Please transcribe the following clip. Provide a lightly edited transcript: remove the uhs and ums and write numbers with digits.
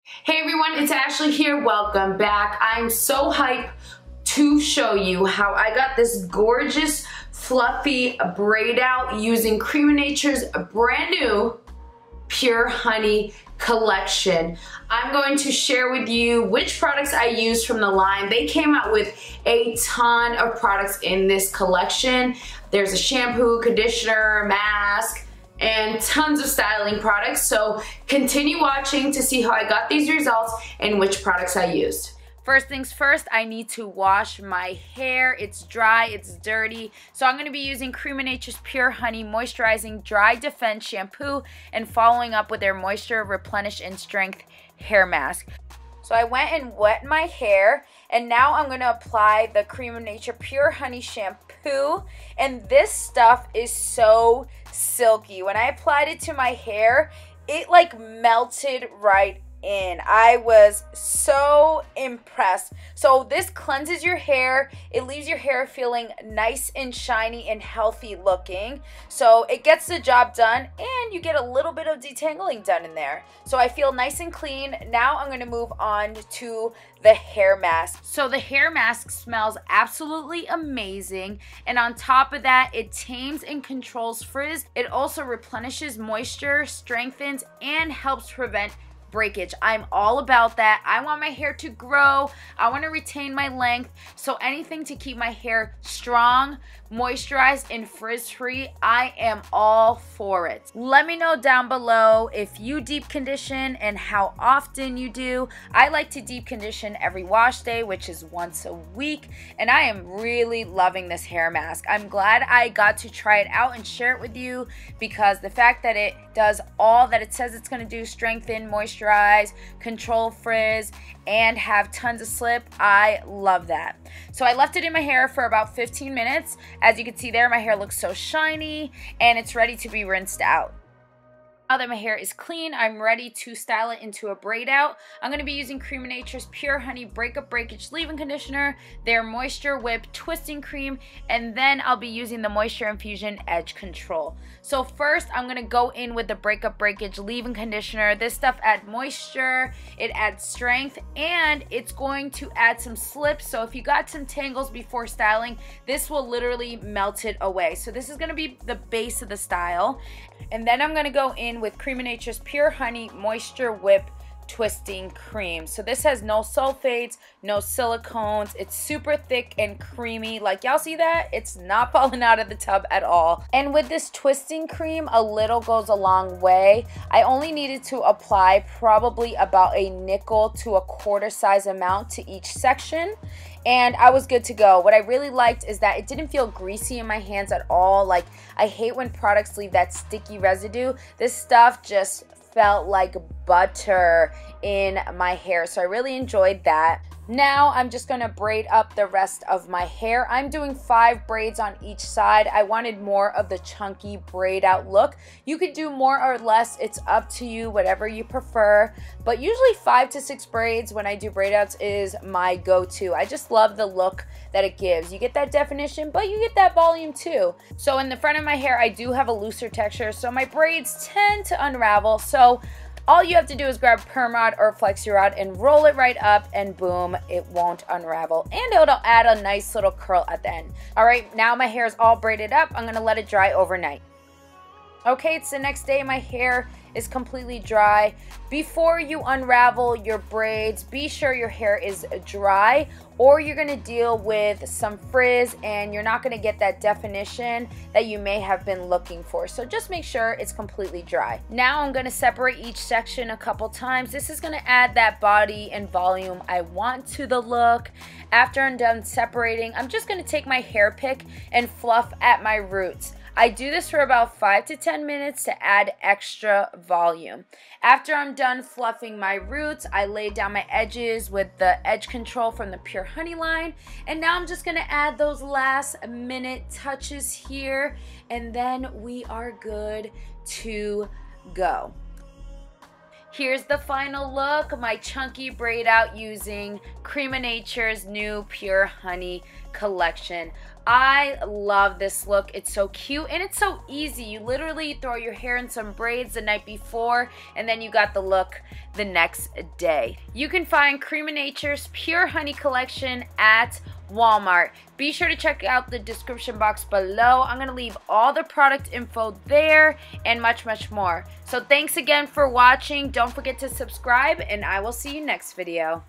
Hey everyone, it's Ashley here. Welcome back. I'm so hyped to show you how I got this gorgeous fluffy braid out using Creme Nature's brand new Pure Honey collection. I'm going to share with you which products I used from the line. They came out with a ton of products in this collection. There's a shampoo, conditioner, mask, and tons of styling products. So continue watching to see how I got these results and which products I used. First things first, I need to wash my hair. It's dry, it's dirty. So I'm going to be using Creme Nature's Pure Honey Moisturizing Dry Defense Shampoo and following up with their Moisture, Replenish, and Strength hair mask. So I went and wet my hair, and now I'm going to apply the Creme Nature Pure Honey Shampoo. And this stuff is so silky. When I applied it to my hair, it like melted right in. I was so impressed. So this cleanses your hair. It leaves your hair feeling nice and shiny and healthy looking. So it gets the job done, and you get a little bit of detangling done in there. So I feel nice and clean. Now I'm going to move on to the hair mask. So the hair mask smells absolutely amazing, and on top of that, it tames and controls frizz. It also replenishes moisture, strengthens, and helps prevent breakage. I'm all about that. I want my hair to grow. I want to retain my length. So anything to keep my hair strong, moisturized, and frizz-free, I am all for it. Let me know down below if you deep condition and how often you do. I like to deep condition every wash day, which is once a week, and I am really loving this hair mask. I'm glad I got to try it out and share it with you, because the fact that it does all that it says it's going to do, strengthen, moisturize, control frizz, and have tons of slip, I love that. So I left it in my hair for about 15 minutes. As you can see there, my hair looks so shiny, and it's ready to be rinsed out. Now that my hair is clean, I'm ready to style it into a braid out. I'm going to be using Creme Nature's Pure Honey Breakage Leave-In Conditioner, their Moisture Whip Twisting Cream, and then I'll be using the Moisture Infusion Edge Control. So first, I'm going to go in with the Breakage Leave-In Conditioner. This stuff adds moisture, it adds strength, and it's going to add some slip. So if you got some tangles before styling, this will literally melt it away. So this is going to be the base of the style. And then I'm going to go in with Creme Nature's Pure Honey Moisture Whip Twisting Cream. So this has no sulfates, no silicones. It's super thick and creamy. Like, y'all see that? It's not falling out of the tub at all. And with this twisting cream, a little goes a long way. I only needed to apply probably about a nickel to a quarter size amount to each section, and I was good to go. What I really liked is that it didn't feel greasy in my hands at all. Like, I hate when products leave that sticky residue. This stuff just felt like butter in my hair, so I really enjoyed that. Now I'm just gonna braid up the rest of my hair. I'm doing 5 braids on each side. I wanted more of the chunky braid out look. You could do more or less, it's up to you, whatever you prefer. But usually 5 to 6 braids when I do braid outs is my go-to. I just love the look that it gives. You get that definition, but you get that volume too. So in the front of my hair, I do have a looser texture, so my braids tend to unravel. So all you have to do is grab perm rod or flexi rod and roll it right up, and boom, it won't unravel, and it'll add a nice little curl at the end. All right, now my hair is all braided up. I'm gonna let it dry overnight. Okay, it's the next day. My hair is completely dry. Before you unravel your braids, be sure your hair is dry, or you're gonna deal with some frizz and you're not gonna get that definition that you may have been looking for. So just make sure it's completely dry. Now I'm gonna separate each section a couple times. This is gonna add that body and volume I want to the look. After I'm done separating, I'm just gonna take my hair pick and fluff at my roots. I do this for about 5 to 10 minutes to add extra volume. After I'm done fluffing my roots, I lay down my edges with the edge control from the Pure Honey line. And now I'm just gonna add those last minute touches here, and then we are good to go. Here's the final look, my chunky braid out using Creme of Nature's new Pure Honey collection. I love this look. It's so cute and it's so easy. You literally throw your hair in some braids the night before and then you got the look the next day. You can find Creme of Nature's Pure Honey collection at Walmart. Be sure to check out the description box below. I'm going to leave all the product info there and much more. So thanks again for watching. Don't forget to subscribe and I will see you next video.